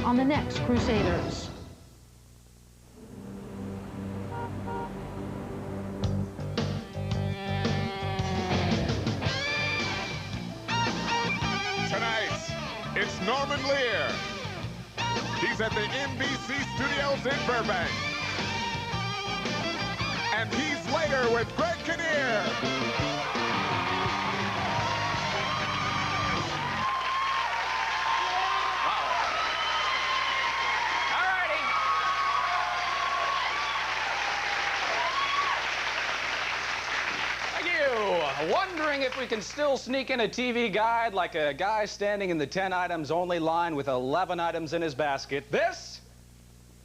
on the next Crusaders. Tonight, it's Norman Lear. He's at the NBC studios in Burbank. And he's later with Greg Kinnear. Wondering if we can still sneak in a TV guide like a guy standing in the 10 items only line with 11 items in his basket. This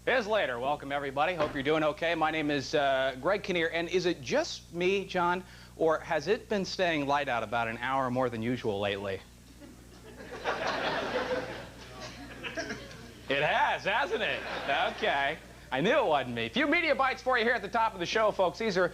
is Later. Welcome, everybody. Hope you're doing okay. My name is Greg Kinnear, and is it just me, John, or has it been staying light out about an hour more than usual lately? It has, hasn't it? Okay. I knew it wasn't me. A few media bites for you here at the top of the show, folks. These are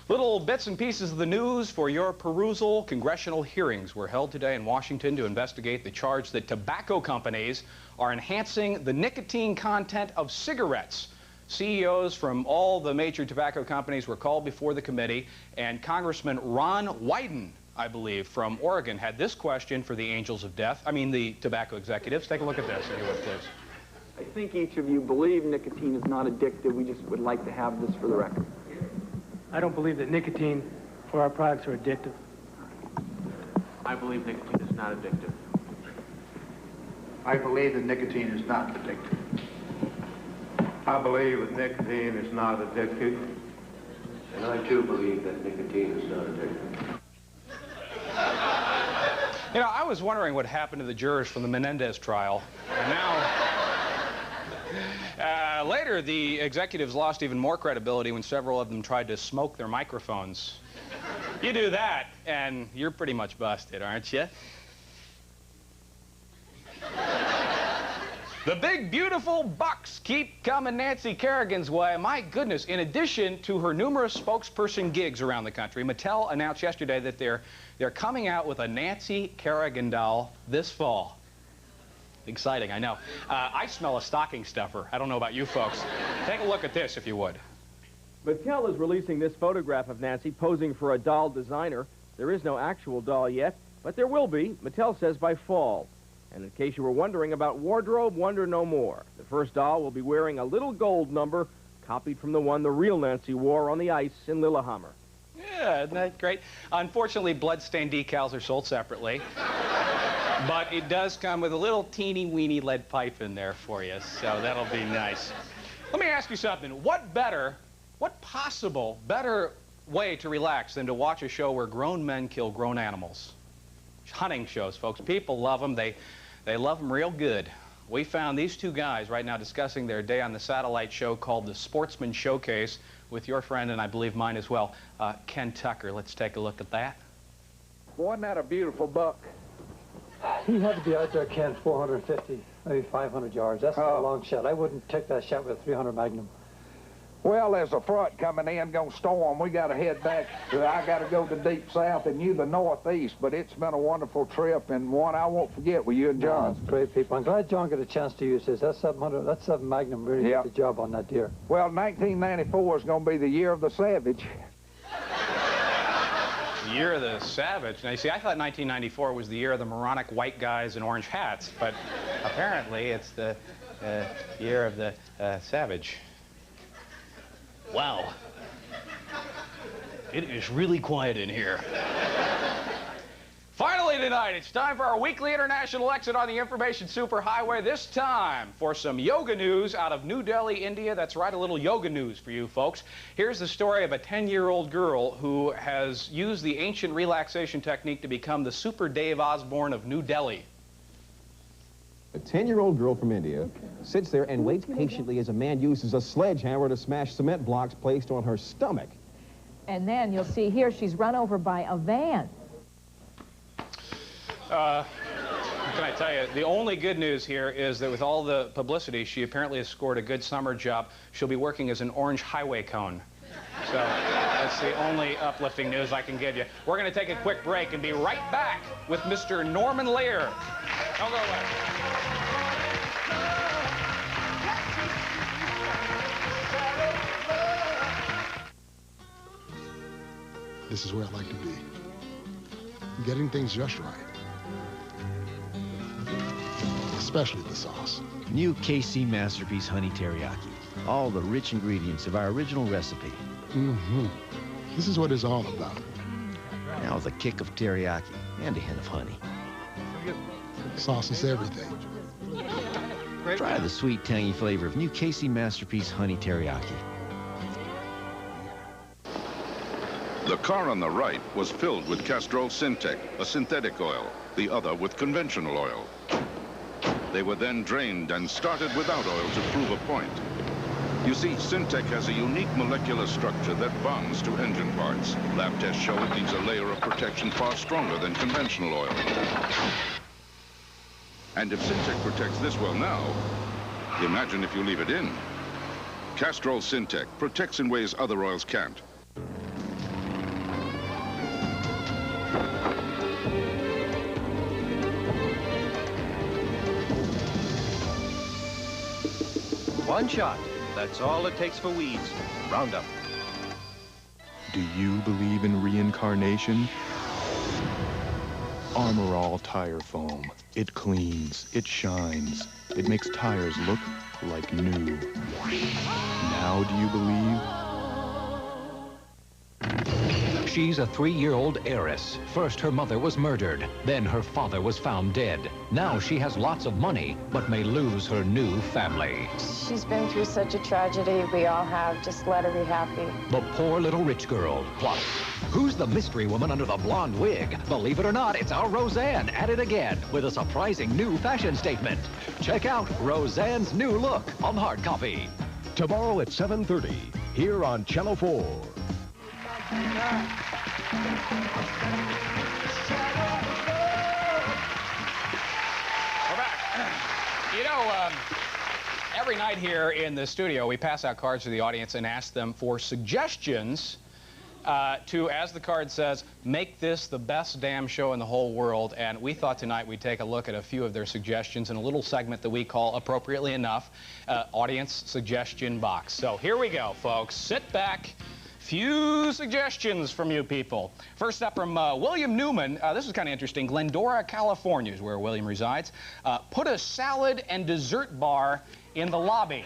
little bits and pieces of the news for your perusal. Congressional hearings were held today in Washington to investigate the charge that tobacco companies are enhancing the nicotine content of cigarettes. CEOs from all the major tobacco companies were called before the committee, and Congressman Ron Wyden, I believe, from Oregon, had this question for the angels of death. I mean, the tobacco executives. Take a look at this, if you would, please. I think each of you believe nicotine is not addictive. We just would like to have this for the record. I don't believe that nicotine or our products are addictive. I believe nicotine is not addictive. I believe that nicotine is not addictive. I believe that nicotine is not addictive. And I too believe that nicotine is not addictive. You know, I was wondering what happened to the jurors from the Menendez trial. And now, later, the executives lost even more credibility when several of them tried to smoke their microphones. You do that, and you're pretty much busted, aren't you? The big, beautiful bucks keep coming Nancy Kerrigan's way. My goodness, in addition to her numerous spokesperson gigs around the country, Mattel announced yesterday that they're coming out with a Nancy Kerrigan doll this fall. Exciting, I know. I smell a stocking stuffer. I don't know about you folks. Take a look at this, if you would. Mattel is releasing this photograph of Nancy posing for a doll designer. There is no actual doll yet, but there will be, Mattel says, by fall. And in case you were wondering about wardrobe, wonder no more. The first doll will be wearing a little gold number copied from the one the real Nancy wore on the ice in Lillehammer. Yeah, isn't that great? Unfortunately, bloodstained decals are sold separately. But it does come with a little teeny-weeny lead pipe in there for you, so that'll be nice. Let me ask you something. What possible better way to relax than to watch a show where grown men kill grown animals? Hunting shows, folks. People love them. They love them real good. We found these two guys right now discussing their day on the satellite show called The Sportsman Showcase with your friend, and I believe mine as well, Ken Tucker. Let's take a look at that. Boy, isn't that a beautiful buck? He had to be out there, Ken, 450, maybe 500 yards. That's not a long shot. I wouldn't take that shot with a 300 Magnum. Well, there's a front coming in, gonna storm. We gotta head back. I gotta go to deep south and you the northeast, but it's been a wonderful trip and one I won't forget with you and John. That's great, people. I'm glad John got a chance to use this. That 7 Magnum really did the job on that deer. Well, 1994 is gonna be the year of the Savage. Year of the Savage. Now, you see, I thought 1994 was the year of the moronic white guys in orange hats, but apparently it's the year of the Savage. Wow. It is really quiet in here. Finally tonight, it's time for our weekly international exit on the information superhighway. This time for some yoga news out of New Delhi, India. That's right, a little yoga news for you folks. Here's the story of a 10-year-old girl who has used the ancient relaxation technique to become the Super Dave Osborne of New Delhi. A 10-year-old girl from India sits there and waits patiently as a man uses a sledgehammer to smash cement blocks placed on her stomach. And then you'll see here she's run over by a van. What can I tell you? The only good news here is that with all the publicity, she apparently has scored a good summer job. She'll be working as an orange highway cone. So that's the only uplifting news I can give you. We're going to take a quick break and be right back with Mr. Norman Lear. Don't go away. this is where I like to be. Getting things just right. Especially the sauce. New KC Masterpiece Honey Teriyaki. All the rich ingredients of our original recipe. Mm-hmm. This is what it's all about. Now with a kick of teriyaki and a hint of honey. Sauce is everything. Try the sweet, tangy flavor of new KC Masterpiece Honey Teriyaki. The car on the right was filled with Castrol Syntec, a synthetic oil, the other with conventional oil. They were then drained and started without oil to prove a point. You see, Syntec has a unique molecular structure that bonds to engine parts. Lab tests show it needs a layer of protection far stronger than conventional oil. And if Syntec protects this well now, imagine if you leave it in. Castrol Syntec protects in ways other oils can't. One shot. That's all it takes for weeds. Roundup. Do you believe in reincarnation? Armor All tire foam. It cleans, it shines, it makes tires look like new. Now do you believe? She's a 3-year-old heiress. First, her mother was murdered. Then her father was found dead. Now she has lots of money, but may lose her new family. She's been through such a tragedy. We all have. Just let her be happy. The poor little rich girl. Plus, who's the mystery woman under the blonde wig? Believe it or not, it's our Roseanne at it again with a surprising new fashion statement. Check out Roseanne's new look on hard copy. Tomorrow at 7:30, here on Channel 4. We're back. You know, every night here in the studio, we pass out cards to the audience and ask them for suggestions to, as the card says, make this the best damn show in the whole world. And we thought tonight we'd take a look at a few of their suggestions in a little segment that we call, appropriately enough, Audience Suggestion Box. So here we go, folks. Sit back. Few suggestions from you people. First up from William Newman. This is kind of interesting. Glendora, California is where William resides. Put a salad and dessert bar in the lobby.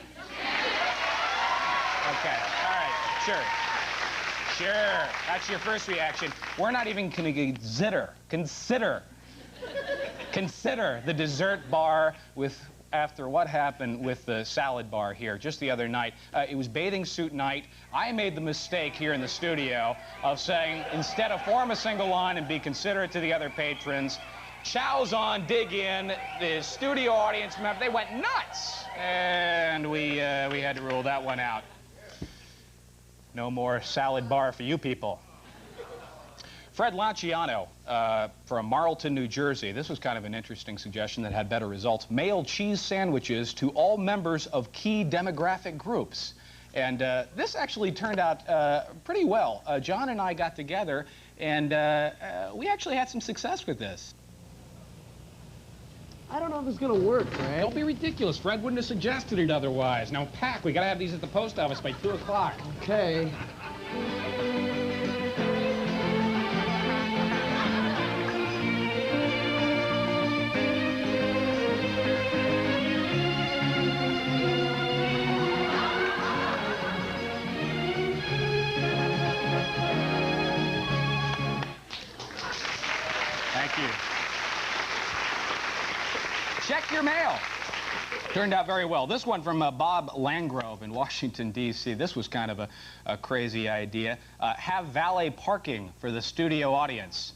Okay, all right, sure. Sure, that's your first reaction. We're not even going to consider the dessert bar with after what happened with the salad bar here just the other night. It was bathing suit night. I made the mistake here in the studio of saying, instead of form a single line and be considerate to the other patrons, chow's on, dig in. The studio audience member, they went nuts. And we had to rule that one out. No more salad bar for you people. Fred Lanciano from Marlton, New Jersey. This was kind of an interesting suggestion that had better results. Mail cheese sandwiches to all members of key demographic groups. And this actually turned out pretty well. John and I got together, and we actually had some success with this. I don't know if it's going to work, Fred. Don't be ridiculous. Fred wouldn't have suggested it otherwise. Now, pack. We got to have these at the post office by 2 o'clock. Okay. Thank you. Check your mail. Turned out very well. This one from Bob Landgrove in Washington, D.C. This was kind of a crazy idea. Have valet parking for the studio audience.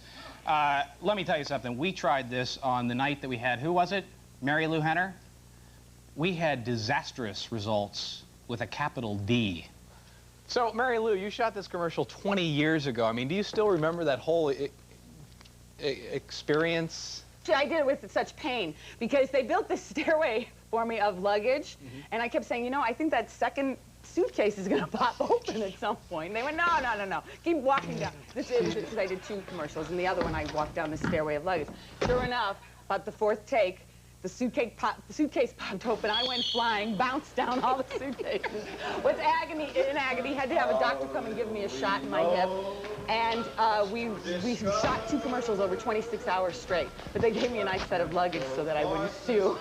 Let me tell you something. We tried this on the night that we had, who was it? Mary Lou Henner? We had disastrous results with a capital D. So, Mary Lou, you shot this commercial 20 years ago. I mean, do you still remember that whole experience? I did it with such pain because they built this stairway for me of luggage, and I kept saying, you know, I think that second suitcase is going to pop open at some point. And they went, no, no, no, no. Keep walking down. This is because I did 2 commercials, and the other one I walked down the stairway of luggage. Sure enough, about the 4th take, the suitcase popped open. I went flying, bounced down all the suitcases. With agony, in agony, had to have a doctor come and give me a shot in my hip. And we shot 2 commercials over 26 hours straight. But they gave me a nice set of luggage so that I wouldn't sue.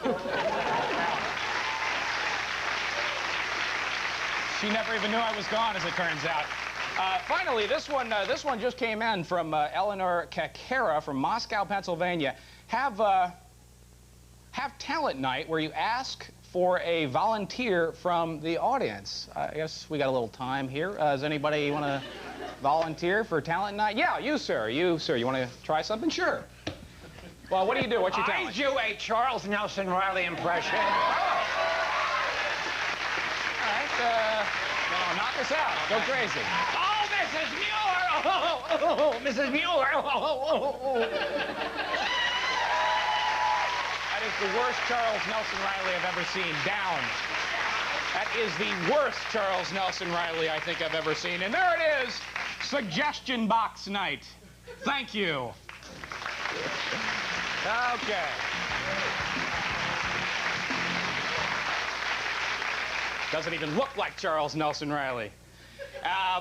She never even knew I was gone, as it turns out. Finally, this one just came in from Eleanor Kakera from Moscow, Pennsylvania. Have talent night where you ask for a volunteer from the audience. I guess we got a little time here. Does anybody want to volunteer for talent night? Yeah, you, sir. You, sir. You want to try something? Sure. Well, what do you do? What's your talent? I do a Charles Nelson Riley impression. All right, knock us out. Go crazy. Oh, Mrs. Mueller! Oh, Mrs. Mueller! That is the worst Charles Nelson Riley I've ever seen. Down. That is the worst Charles Nelson Riley I think I've ever seen. And there it is, suggestion box night. Thank you. Okay. Doesn't even look like Charles Nelson Riley.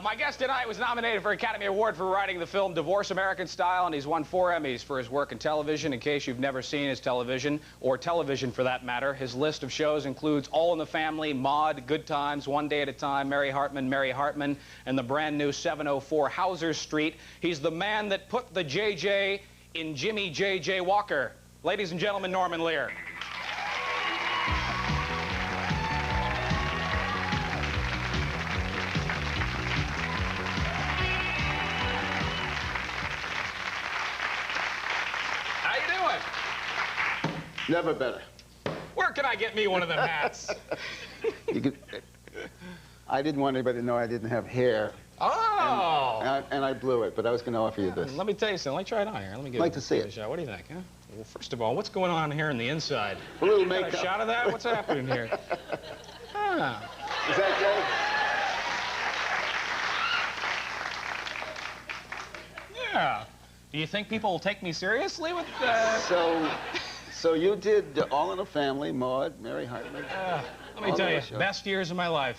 My guest tonight was nominated for Academy Award for writing the film Divorce American Style, and he's won 4 Emmys for his work in television. In case you've never seen his television, or television for that matter, his list of shows includes All in the Family, Maude, Good Times, One Day at a Time, Mary Hartman, and the brand new 704 Hauser Street. He's the man that put the JJ in Jimmy J.J. Walker. Ladies and gentlemen, Norman Lear. Never better. Where can I get me one of them hats? I didn't want anybody to know I didn't have hair. Oh! And I blew it, but I was going to offer you this. Let me tell you something. Let me try it on here. Let me give like to see it a shot. What do you think? Huh? Well, first of all, what's going on here on the inside? A little makeup. Got a shot of that? What's happening here? Ah. Is that good? Yeah. Do you think people will take me seriously with So you did All in the Family, Maude, Mary Hartman. Let me tell you, best years of my life.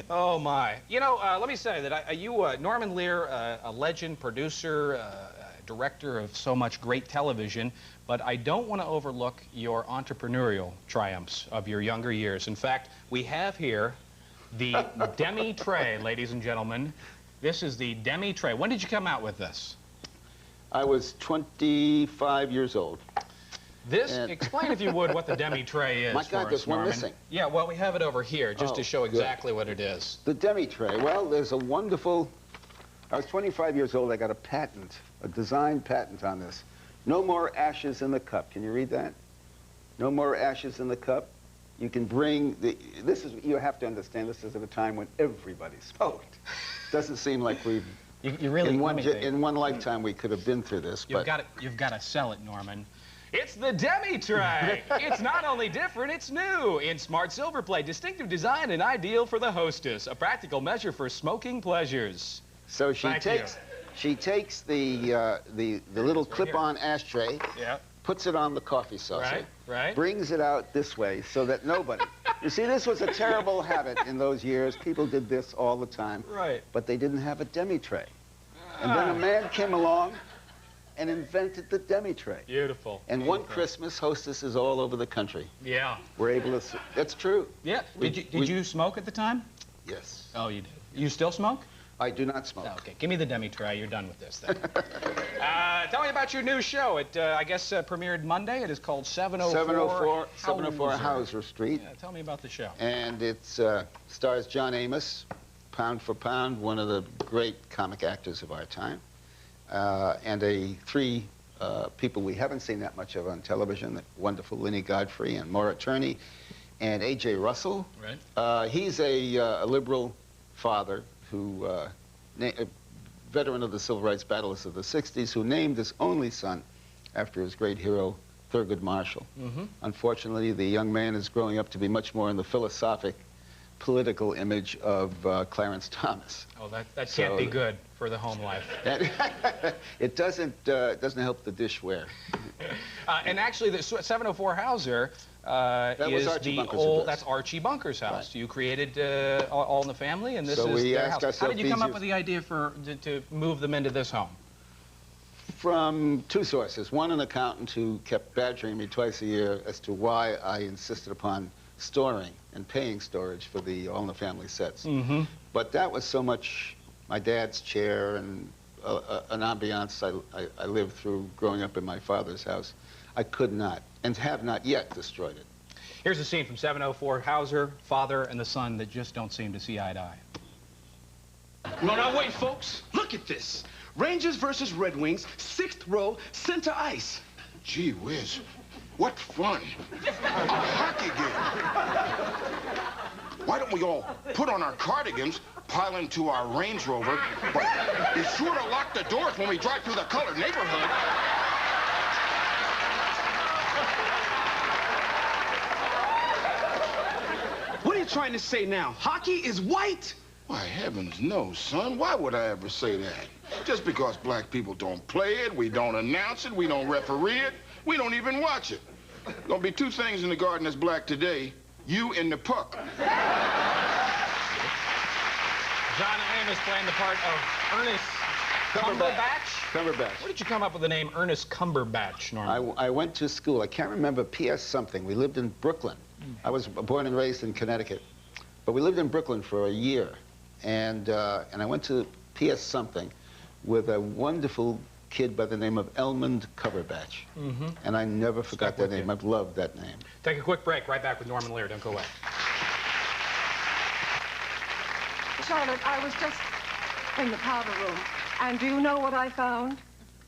Oh, my. You know, let me say that Norman Lear, a legend, producer, director of so much great television, but I don't want to overlook your entrepreneurial triumphs of your younger years. In fact, we have here the Demi Tray, ladies and gentlemen. This is the Demi Tray. When did you come out with this? I was 25 years old. Explain, if you would, what the Demi Tray is. My God, there's one missing. Yeah, well, we have it over here, just to show exactly what it is. The Demi Tray. Well, there's a wonderful... I was 25 years old. I got a patent, a design patent on this. No more ashes in the cup. Can you read that? No more ashes in the cup. You can bring the... You have to understand, this is at a time when everybody smoked. Doesn't seem like we've... You really in one lifetime we could have been through this. You've got to sell it, Norman. It's the Demi Tray. It's not only different, it's new. In smart silver plate, distinctive design and ideal for the hostess. A practical measure for smoking pleasures. So she takes the little clip-on ashtray, puts it on the coffee saucer, brings it out this way so that nobody... You see, this was a terrible habit in those years. People did this all the time. Right. But they didn't have a Demi Tray. And then a man came along and invented the Demi Tray. Beautiful. And one Christmas, hostesses all over the country were able to... That's true. Yeah. Did you smoke at the time? Yes. Oh, you did. You still smoke? I do not smoke. Oh, okay, give me the Demi Tray. You're done with this, then. Tell me about your new show. It, I guess, premiered Monday. It is called 704 Hauser Street. Yeah, tell me about the show. And it stars John Amos, pound for pound, one of the great comic actors of our time, and 3 people we haven't seen that much of on television, the wonderful Lenny Godfrey and Maura Tierney, and A.J. Russell. Right. He's a liberal father who, a veteran of the Civil Rights Battles of the 60s, who named his only son after his great hero, Thurgood Marshall. Unfortunately, the young man is growing up to be much more in the philosophic, political image of Clarence Thomas. Oh, that can't be good for the home life. It doesn't help the dishware. And actually, the 704 Hauser, was is Archie the Bunker's old, address. that's Archie Bunker's house. Right. You created All in the Family, and this So is we their asked house. How did you ourselves come up these with the idea to move them into this home? From two sources. One, an accountant who kept badgering me twice a year as to why I insisted upon storing and paying storage for the All in the Family sets. Mm-hmm. But that was so much my dad's chair and an ambiance I lived through growing up in my father's house. I could not, and have not yet, destroyed it. Here's a scene from 704, Hauser, father, and the son that just don't seem to see eye to eye. No, now wait, folks. Look at this. Rangers versus Red Wings, 6th row, center ice. Gee whiz, what fun. A hockey game. Why don't we all put on our cardigans, pile into our Range Rover, but be sure to lock the doors when we drive through the colored neighborhood. What are you trying to say now? Hockey is white? Why, heavens no, son. Why would I ever say that? Just because black people don't play it, we don't announce it, we don't referee it, we don't even watch it. Gonna be two things in the garden that's black today, you and the puck. John Amos playing the part of Ernest Cumberbatch? Cumberbatch. Where did you come up with the name Ernest Cumberbatch, Norman? I went to school. I can't remember PS something. We lived in Brooklyn. I was born and raised in Connecticut. But we lived in Brooklyn for a year. And I went to PS something with a wonderful kid by the name of Elmond Cumberbatch. Mm-hmm. And I never forgot that name. I've loved that name. Take a quick break. Right back with Norman Lear. Don't go away. Charlotte, I was just in the powder room, and do you know what I found?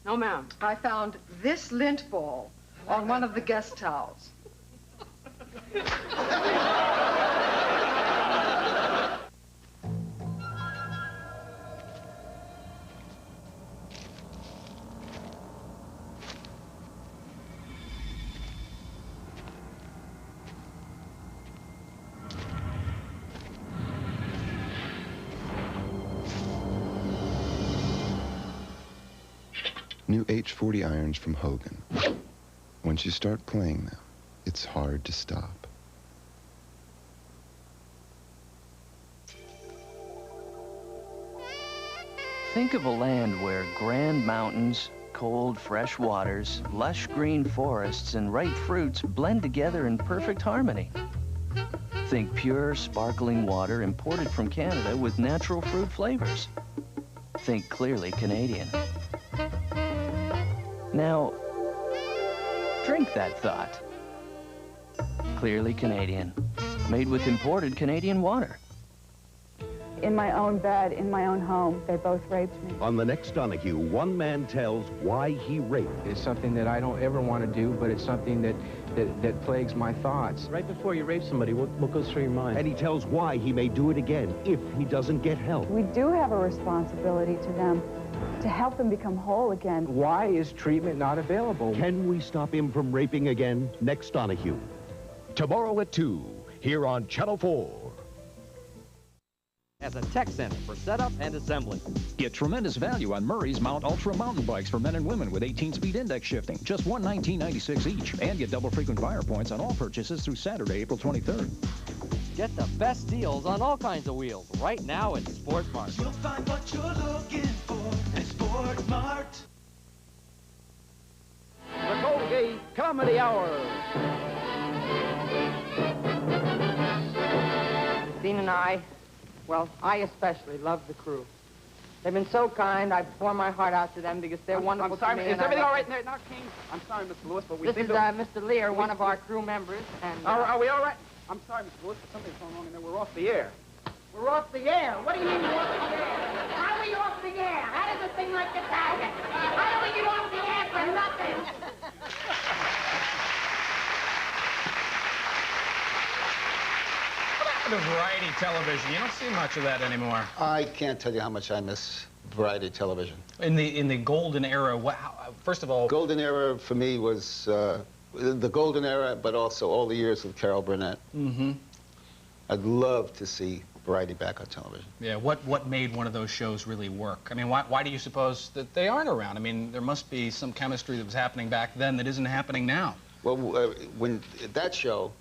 No, ma'am. I found this lint ball on one of the guest towels. New H40 irons from Hogan. Once you start playing them, it's hard to stop. Think of a land where grand mountains, cold, fresh waters, lush green forests, and ripe fruits blend together in perfect harmony. Think pure, sparkling water imported from Canada with natural fruit flavors. Think clearly Canadian. Now, drink that thought. Clearly Canadian, made with imported Canadian water. In my own bed, in my own home, they both raped me. On the next Donahue, one man tells why he raped. It's something that I don't ever want to do, but it's something that plagues my thoughts. Right before you rape somebody, what goes through your mind? And he tells why he may do it again if he doesn't get help. We do have a responsibility to them to help them become whole again. Why is treatment not available? Can we stop him from raping again? Next Donahue. Tomorrow at 2, here on Channel 4. As a tech center for setup and assembly. Get tremendous value on Murray's Mount Ultra mountain bikes for men and women with 18-speed index shifting, just $119.96 each, and get double frequent buyer points on all purchases through Saturday, April 23rd. Get the best deals on all kinds of wheels right now at Sport Mart. You'll find what you're looking for at Sport Mart. The Colgate Comedy Hour. Dean and I especially love the crew. They've been so kind. I pour my heart out to them because they're wonderful to me. Is everything all right in there? Now, King, I'm sorry, Mr. Lewis, but we This is Mr. Lear, one of our crew members. And Are we all right? I'm sorry, Mr. Lewis, but something's going on in there. We're off the air. we're off the air. What do you mean we're off the air? How are we off the air? How does a thing like this happen? How do we get off the air for nothing? The variety television. You don't see much of that anymore. I can't tell you how much I miss variety television. In the golden era, first of all... Golden era for me was the golden era, but also all the years with Carol Burnett. Mm-hmm. I'd love to see variety back on television. Yeah, what made one of those shows really work? I mean, why do you suppose that they aren't around? I mean, there must be some chemistry that was happening back then that isn't happening now. Well, when that show,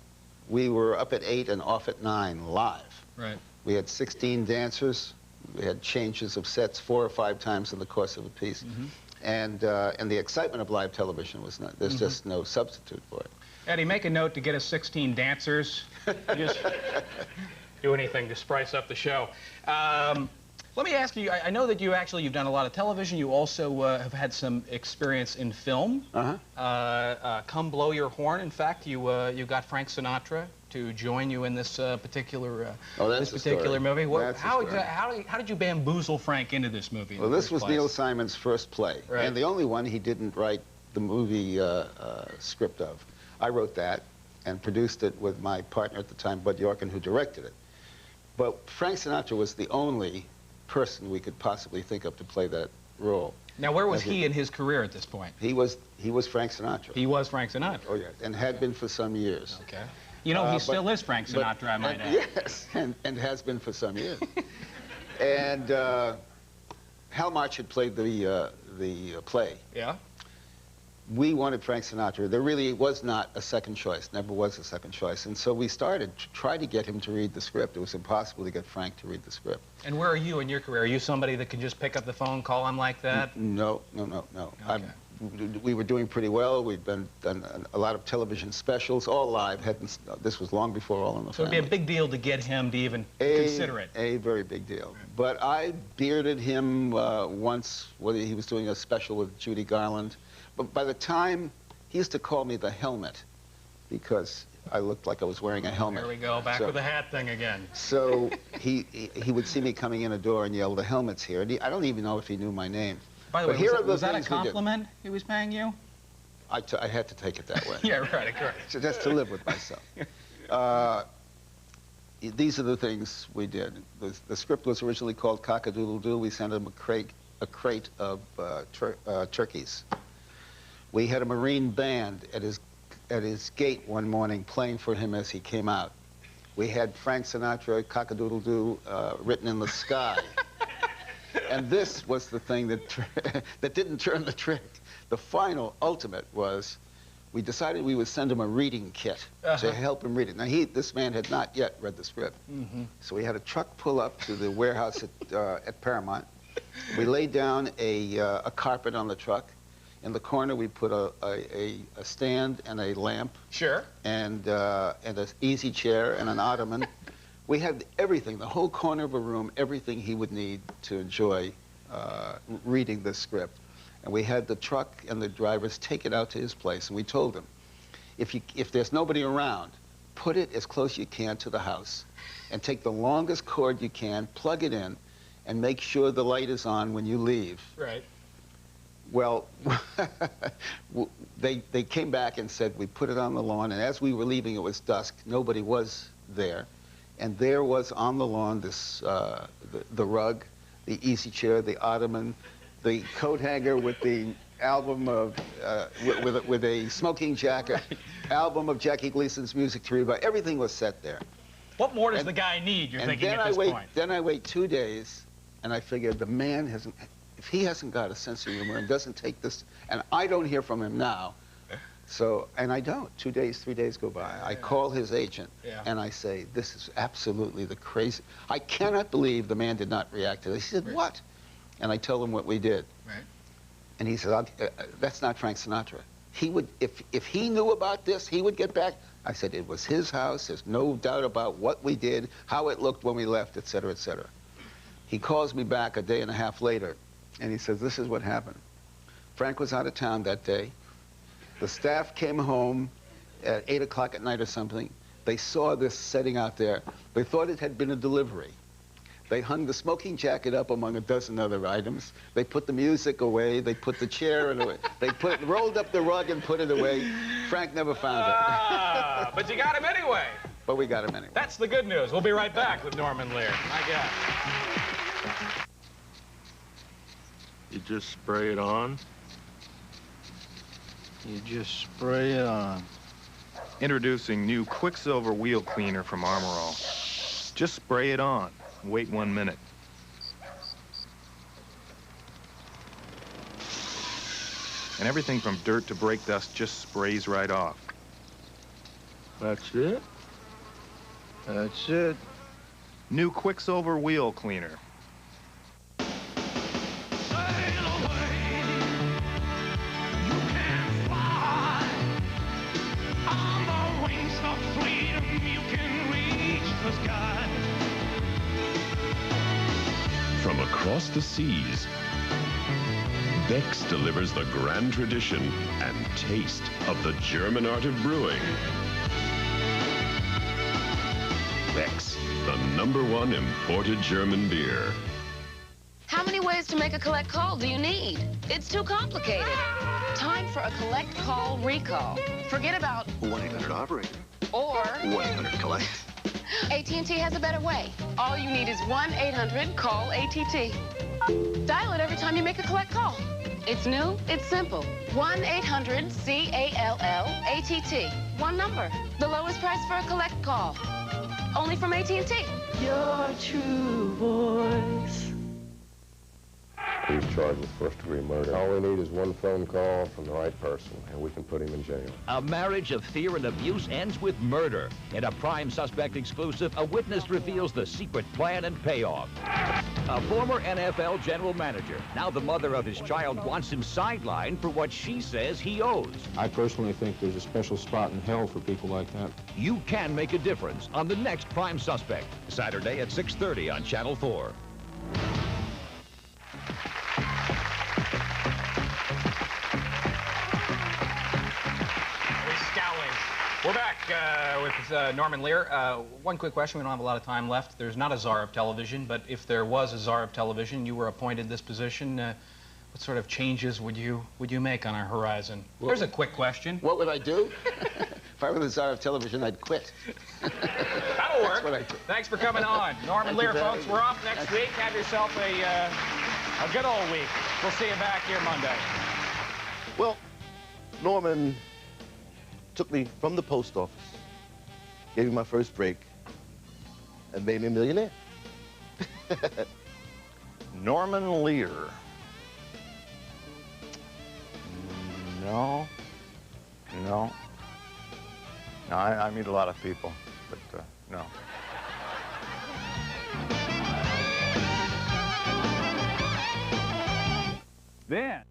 we were up at 8 and off at 9 live. Right. We had 16 dancers. We had changes of sets 4 or 5 times in the course of a piece. And the excitement of live television was not, there's just no substitute for it. Eddie, make a note to get us 16 dancers. Just do anything to spice up the show. Let me ask you, I know that you've done a lot of television. You also have had some experience in film. Come Blow Your Horn. In fact, you got Frank Sinatra to join you in this particular movie. How did you bamboozle Frank into this movie? Well, this was Neil Simon's first play, and the only one he didn't write the movie script of. I wrote that and produced it with my partner at the time, Bud Yorkin, who directed it. But Frank Sinatra was the only person we could possibly think of to play that role. Now, where was he in his career at this point? He was Frank Sinatra. He was Frank Sinatra. Oh yeah, and had been for some years. Okay. You know, he still is Frank Sinatra, I might add. Yes, and has been for some years. And Hal March had played the play. Yeah. We wanted Frank Sinatra. There really was not a second choice, never was a second choice. And so we started to try to get him to read the script. It was impossible to get Frank to read the script. And where are you in your career? Are you somebody that can just pick up the phone, call him like that? No. Okay. We were doing pretty well. We'd done a lot of television specials, all live. This was long before All in the Family. So it'd be a big deal to get him to even consider it. A very big deal. But I bearded him once when he was doing a special with Judy Garland. But by the time, he used to call me the Helmet because I looked like I was wearing a helmet. There we go, back with the hat thing again. So he would see me coming in a door and yell, "The Helmet's here." And I don't even know if he knew my name. By the way, was that a compliment he was paying you? I had to take it that way. Yeah, right, correct. So just to live with myself. These are the things we did. The script was originally called Cock-a-Doodle-Doo. We sent him a crate of turkeys. We had a Marine band at his gate one morning playing for him as he came out. We had Frank Sinatra, Cock-a-Doodle-Doo, written in the sky. And this was the thing that didn't turn the trick. The final, ultimate was, we decided we would send him a reading kit to help him read it. Now, this man had not yet read the script. So we had a truck pull up to the warehouse at Paramount. We laid down a carpet on the truck. In the corner, we put a stand and a lamp. Sure. And an easy chair and an ottoman. We had everything, the whole corner of a room, everything he would need to enjoy reading this script. And we had the truck and the drivers take it out to his place. And we told him, if there's nobody around, put it as close as you can to the house and take the longest cord you can, plug it in, and make sure the light is on when you leave. Right. Well, they came back and said, we put it on the lawn, and as we were leaving, it was dusk. Nobody was there. And there was on the lawn this, the rug, the easy chair, the ottoman, the coat hanger with the album of, with a smoking jacket, album of Jackie Gleason's music to read about. Everything was set there. What more does the guy need, you're thinking at this point? Then I wait 2 days, and I figured the man hasn't, if he hasn't got a sense of humor and doesn't take this, and I don't hear from him now, so, and I don't. 2 days, 3 days go by. I call his agent, and I say, this is absolutely the crazy, I cannot believe the man did not react to this. He said, what? And I tell him what we did. Right. And he said, that's not Frank Sinatra. He would, if he knew about this, he would get back. I said, it was his house. There's no doubt about what we did, how it looked when we left, et cetera, et cetera. He calls me back a day and a half later, and he says, this is what happened. Frank was out of town that day. The staff came home at 8 o'clock at night or something. They saw this setting out there. They thought it had been a delivery. They hung the smoking jacket up among a dozen other items. They put the music away. They put the chair away. They rolled up the rug and put it away. Frank never found it. But you got him anyway. But we got him anyway. That's the good news. We'll be right back with Norman Lear. My God. You just spray it on? You just spray it on. Introducing new Quicksilver Wheel Cleaner from Armor All. Just spray it on. Wait 1 minute. And everything from dirt to brake dust just sprays right off. That's it? That's it. New Quicksilver wheel cleaner. From across the seas, Beck's delivers the grand tradition and taste of the German art of brewing. Beck's, the #1 imported German beer. How many ways to make a collect call do you need? It's too complicated. Time for a collect call recall. Forget about 1-800-operator. or 1-800-collect. AT&T has a better way. All you need is 1-800-CALL-ATT. Dial it every time you make a collect call. It's new, it's simple. 1-800-CALL-ATT. One number. The lowest price for a collect call. Only from AT&T. Your true voice. He's charged with first-degree murder. All we need is one phone call from the right person, and we can put him in jail. A marriage of fear and abuse ends with murder. In a Prime Suspect exclusive, a witness reveals the secret plan and payoff. A former NFL general manager, now the mother of his child, wants him sidelined for what she says he owes. I personally think there's a special spot in hell for people like that. You can make a difference on the next Prime Suspect, Saturday at 6:30 on Channel 4. We're back with Norman Lear. One quick question. We don't have a lot of time left. There's not a czar of television, but if there was a czar of television, you were appointed this position. What sort of changes would you make on our horizon? There's a quick question. What would I do? If I were the czar of television, I'd quit. That'll work. What I do. Thanks for coming on. Norman Lear, folks. We're off next week. Have yourself a good old week. We'll see you back here Monday. Well, Norman took me from the post office, gave me my first break, and made me a millionaire. Norman Lear. No. I meet a lot of people, but no. Then.